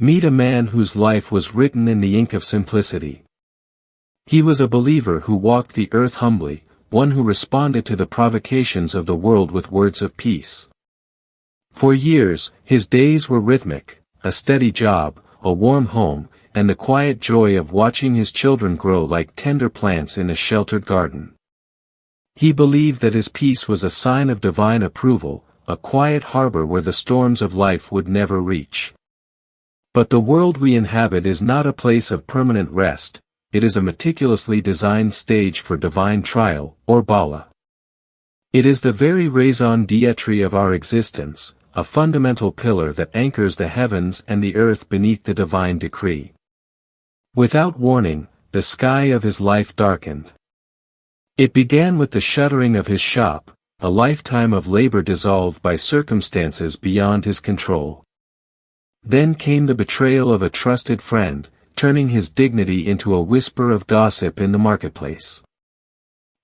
Meet a man whose life was written in the ink of simplicity. He was a believer who walked the earth humbly, one who responded to the provocations of the world with words of peace. For years, his days were rhythmic, a steady job, a warm home, and the quiet joy of watching his children grow like tender plants in a sheltered garden. He believed that his peace was a sign of divine approval, a quiet harbor where the storms of life would never reach. But the world we inhabit is not a place of permanent rest, it is a meticulously designed stage for divine trial, or bala. It is the very raison d'être of our existence, a fundamental pillar that anchors the heavens and the earth beneath the divine decree. Without warning, the sky of his life darkened. It began with the shuttering of his shop, a lifetime of labor dissolved by circumstances beyond his control. Then came the betrayal of a trusted friend, turning his dignity into a whisper of gossip in the marketplace.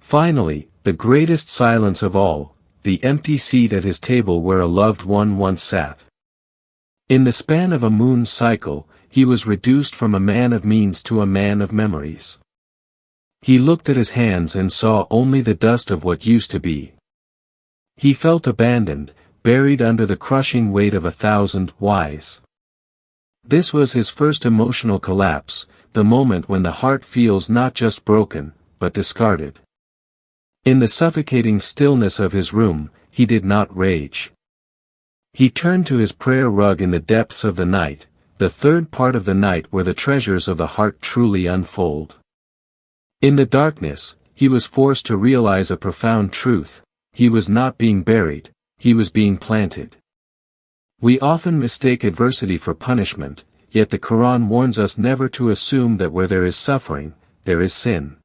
Finally, the greatest silence of all, the empty seat at his table where a loved one once sat. In the span of a moon cycle, he was reduced from a man of means to a man of memories. He looked at his hands and saw only the dust of what used to be. He felt abandoned, buried under the crushing weight of 1,000 whys. This was his first emotional collapse, the moment when the heart feels not just broken, but discarded. In the suffocating stillness of his room, he did not rage. He turned to his prayer rug in the depths of the night, the third part of the night where the treasures of the heart truly unfold. In the darkness, he was forced to realize a profound truth: he was not being buried, he was being planted. We often mistake adversity for punishment, yet the Quran warns us never to assume that where there is suffering, there is sin.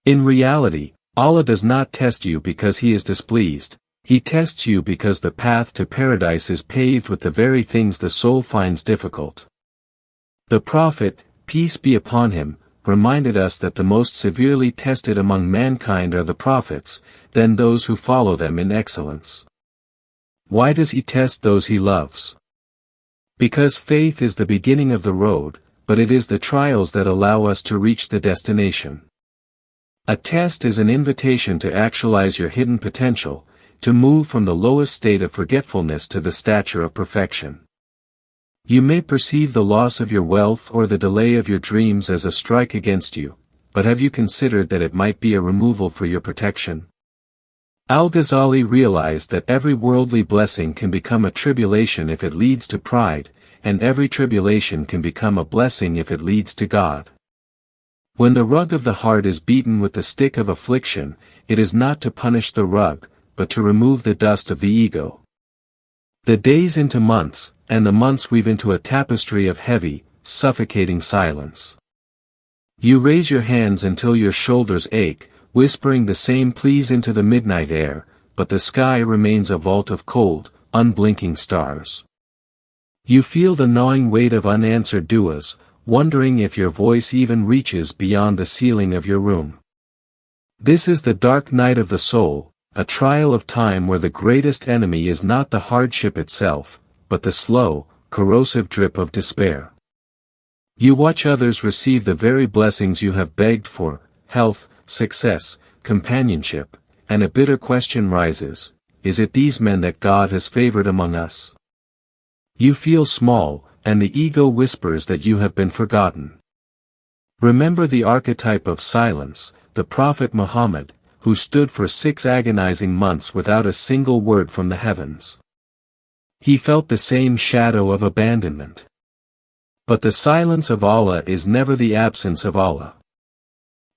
In reality, Allah does not test you because He is displeased, He tests you because the path to paradise is paved with the very things the soul finds difficult. The Prophet, peace be upon him, reminded us that the most severely tested among mankind are the prophets, then those who follow them in excellence. Why does He test those He loves? Because faith is the beginning of the road, but it is the trials that allow us to reach the destination. A test is an invitation to actualize your hidden potential, to move from the lowest state of forgetfulness to the stature of perfection. You may perceive the loss of your wealth or the delay of your dreams as a strike against you, but have you considered that it might be a removal for your protection? Al-Ghazali realized that every worldly blessing can become a tribulation if it leads to pride, and every tribulation can become a blessing if it leads to God. When the rug of the heart is beaten with the stick of affliction, it is not to punish the rug, but to remove the dust of the ego. The days into months, and the months weave into a tapestry of heavy, suffocating silence. You raise your hands until your shoulders ache, whispering the same pleas into the midnight air, but the sky remains a vault of cold, unblinking stars. You feel the gnawing weight of unanswered du'as, wondering if your voice even reaches beyond the ceiling of your room. This is the dark night of the soul, a trial of time where the greatest enemy is not the hardship itself, but the slow, corrosive drip of despair. You watch others receive the very blessings you have begged for: health, success, companionship, and a bitter question rises: is it these men that God has favored among us? You feel small, and the ego whispers that you have been forgotten. Remember the archetype of silence, the Prophet Muhammad, who stood for 6 agonizing months without a single word from the heavens. He felt the same shadow of abandonment. But the silence of Allah is never the absence of Allah.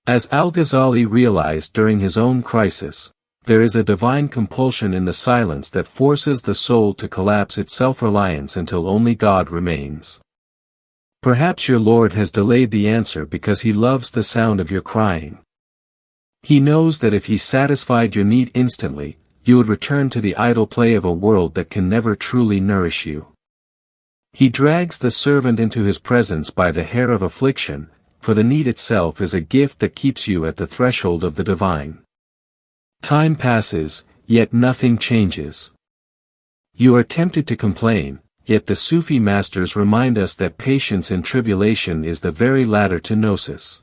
As Al-Ghazali realized during his own crisis, there is a divine compulsion in the silence that forces the soul to collapse its self-reliance until only God remains. Perhaps your Lord has delayed the answer because He loves the sound of your crying. He knows that if He satisfied your need instantly, you would return to the idle play of a world that can never truly nourish you. He drags the servant into His presence by the hair of affliction, for the need itself is a gift that keeps you at the threshold of the divine. Time passes, yet nothing changes. You are tempted to complain, yet the Sufi masters remind us that patience in tribulation is the very ladder to gnosis.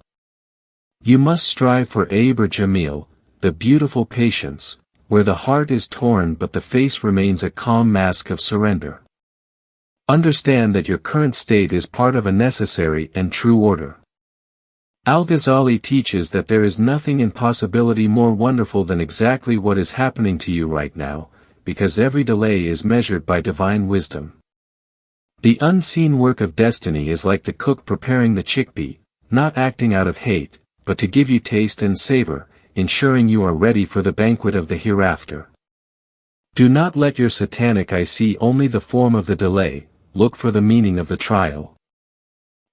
You must strive for Abr Jamil, the beautiful patience, where the heart is torn but the face remains a calm mask of surrender. Understand that your current state is part of a necessary and true order. Al-Ghazali teaches that there is nothing in possibility more wonderful than exactly what is happening to you right now, because every delay is measured by divine wisdom. The unseen work of destiny is like the cook preparing the chickpea, not acting out of hate, but to give you taste and savor, ensuring you are ready for the banquet of the hereafter. Do not let your satanic eye see only the form of the delay, look for the meaning of the trial.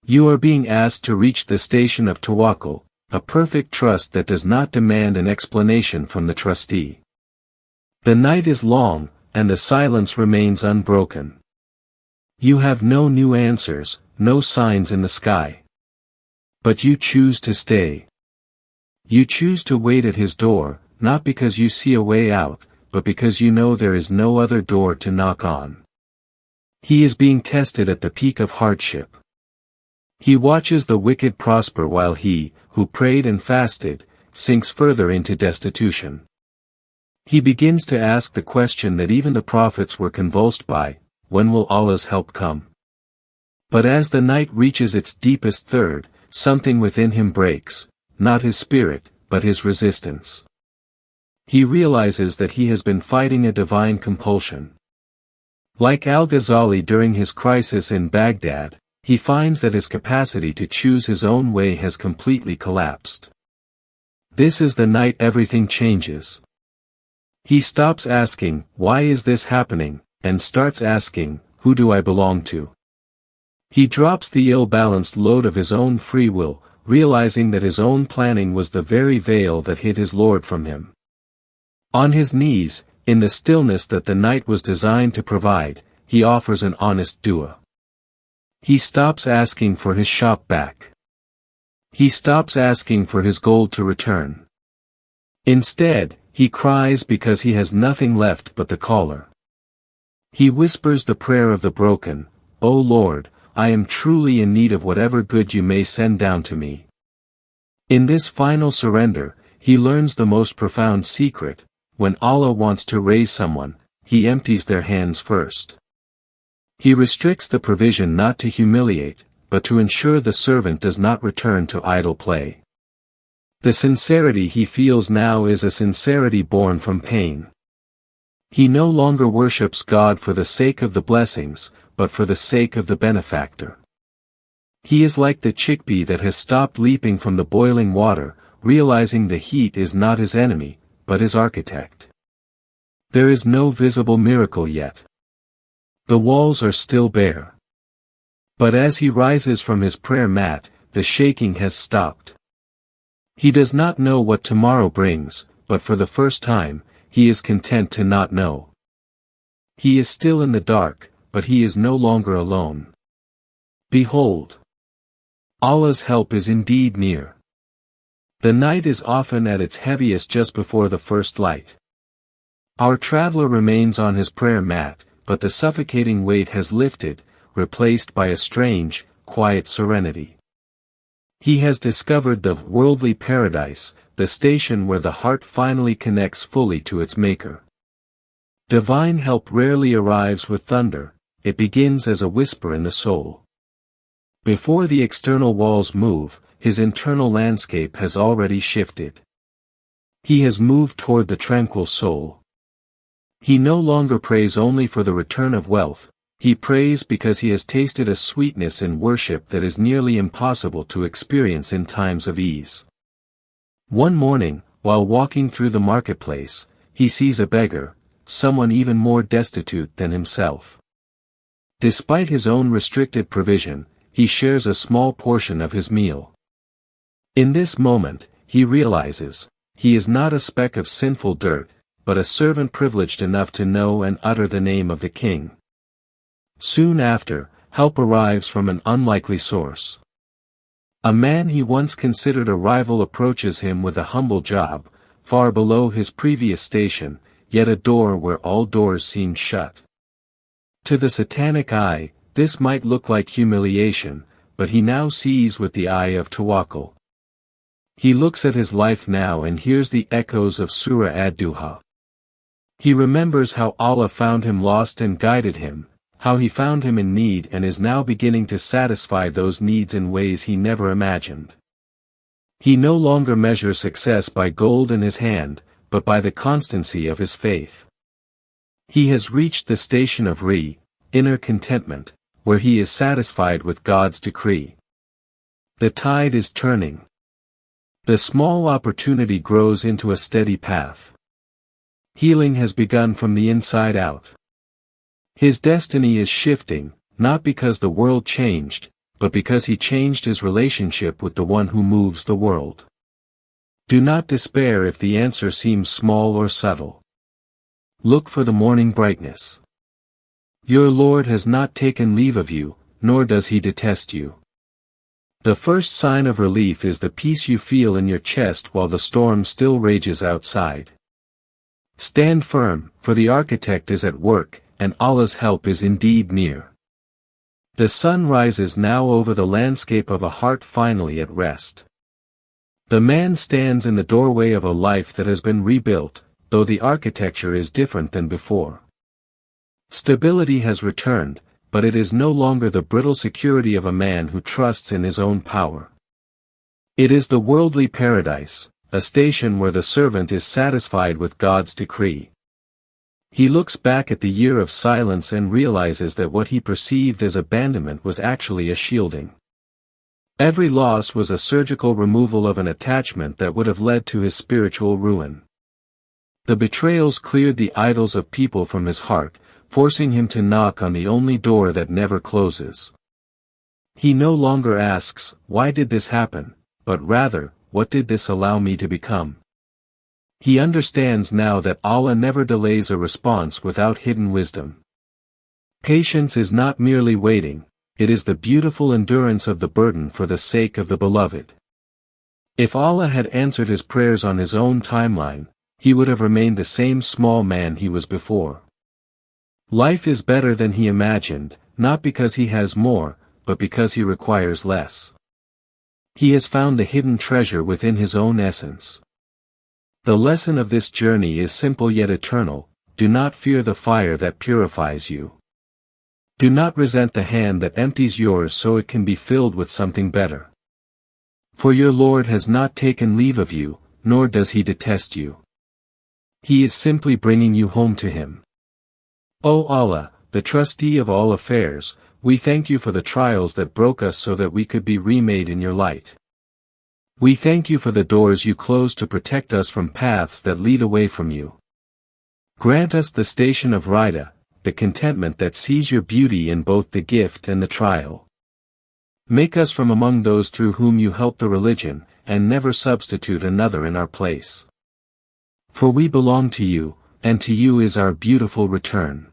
You are being asked to reach the station of tawakkul, a perfect trust that does not demand an explanation from the trustee. The night is long, and the silence remains unbroken. You have no new answers, no signs in the sky. But you choose to stay. You choose to wait at his door, not because you see a way out, but because you know there is no other door to knock on. He is being tested at the peak of hardship. He watches the wicked prosper while he, who prayed and fasted, sinks further into destitution. He begins to ask the question that even the prophets were convulsed by: when will Allah's help come? But as the night reaches its deepest third, something within him breaks, not his spirit, but his resistance. He realizes that he has been fighting a divine compulsion. Like Al-Ghazali during his crisis in Baghdad, he finds that his capacity to choose his own way has completely collapsed. This is the night everything changes. He stops asking, "Why is this happening?" and starts asking, "Who do I belong to?" He drops the ill-balanced load of his own free will, realizing that his own planning was the very veil that hid his Lord from him. On his knees, in the stillness that the night was designed to provide, he offers an honest dua. He stops asking for his shop back. He stops asking for his gold to return. Instead, he cries because he has nothing left but the caller. He whispers the prayer of the broken: "O Lord, I am truly in need of whatever good you may send down to me." In this final surrender, he learns the most profound secret: when Allah wants to raise someone, he empties their hands first. He restricts the provision not to humiliate, but to ensure the servant does not return to idle play. The sincerity he feels now is a sincerity born from pain. He no longer worships God for the sake of the blessings, but for the sake of the benefactor. He is like the chickpea that has stopped leaping from the boiling water, realizing the heat is not his enemy, but his architect. There is no visible miracle yet. The walls are still bare. But as he rises from his prayer mat, the shaking has stopped. He does not know what tomorrow brings, but for the first time, he is content to not know. He is still in the dark, but he is no longer alone. Behold! Allah's help is indeed near. The night is often at its heaviest just before the first light. Our traveler remains on his prayer mat, but the suffocating weight has lifted, replaced by a strange, quiet serenity. He has discovered the worldly paradise, the station where the heart finally connects fully to its maker. Divine help rarely arrives with thunder, it begins as a whisper in the soul. Before the external walls move, his internal landscape has already shifted. He has moved toward the tranquil soul. He no longer prays only for the return of wealth, he prays because he has tasted a sweetness in worship that is nearly impossible to experience in times of ease. One morning, while walking through the marketplace, he sees a beggar, someone even more destitute than himself. Despite his own restricted provision, he shares a small portion of his meal. In this moment, he realizes, he is not a speck of sinful dirt, but a servant privileged enough to know and utter the name of the King. Soon after, help arrives from an unlikely source. A man he once considered a rival approaches him with a humble job, far below his previous station, yet a door where all doors seemed shut. To the satanic eye, this might look like humiliation, but he now sees with the eye of tawakkul. He looks at his life now and hears the echoes of Surah ad-Duha. He remembers how Allah found him lost and guided him, how he found him in need and is now beginning to satisfy those needs in ways he never imagined. He no longer measures success by gold in his hand, but by the constancy of his faith. He has reached the station of inner contentment, where he is satisfied with God's decree. The tide is turning. The small opportunity grows into a steady path. Healing has begun from the inside out. His destiny is shifting, not because the world changed, but because he changed his relationship with the one who moves the world. Do not despair if the answer seems small or subtle. Look for the morning brightness. Your Lord has not taken leave of you, nor does he detest you. The first sign of relief is the peace you feel in your chest while the storm still rages outside. Stand firm, for the architect is at work, and Allah's help is indeed near. The sun rises now over the landscape of a heart finally at rest. The man stands in the doorway of a life that has been rebuilt, though the architecture is different than before. Stability has returned, but it is no longer the brittle security of a man who trusts in his own power. It is the worldly paradise, a station where the servant is satisfied with God's decree. He looks back at the year of silence and realizes that what he perceived as abandonment was actually a shielding. Every loss was a surgical removal of an attachment that would have led to his spiritual ruin. The betrayals cleared the idols of people from his heart, forcing him to knock on the only door that never closes. He no longer asks, "Why did this happen?" but rather, "What did this allow me to become?" He understands now that Allah never delays a response without hidden wisdom. Patience is not merely waiting, it is the beautiful endurance of the burden for the sake of the beloved. If Allah had answered his prayers on his own timeline, he would have remained the same small man he was before. Life is better than he imagined, not because he has more, but because he requires less. He has found the hidden treasure within his own essence. The lesson of this journey is simple yet eternal: do not fear the fire that purifies you. Do not resent the hand that empties yours so it can be filled with something better. For your Lord has not taken leave of you, nor does he detest you. He is simply bringing you home to him. O Allah, the trustee of all affairs, we thank you for the trials that broke us so that we could be remade in your light. We thank you for the doors you closed to protect us from paths that lead away from you. Grant us the station of Rida, the contentment that sees your beauty in both the gift and the trial. Make us from among those through whom you help the religion, and never substitute another in our place. For we belong to you, and to you is our beautiful return.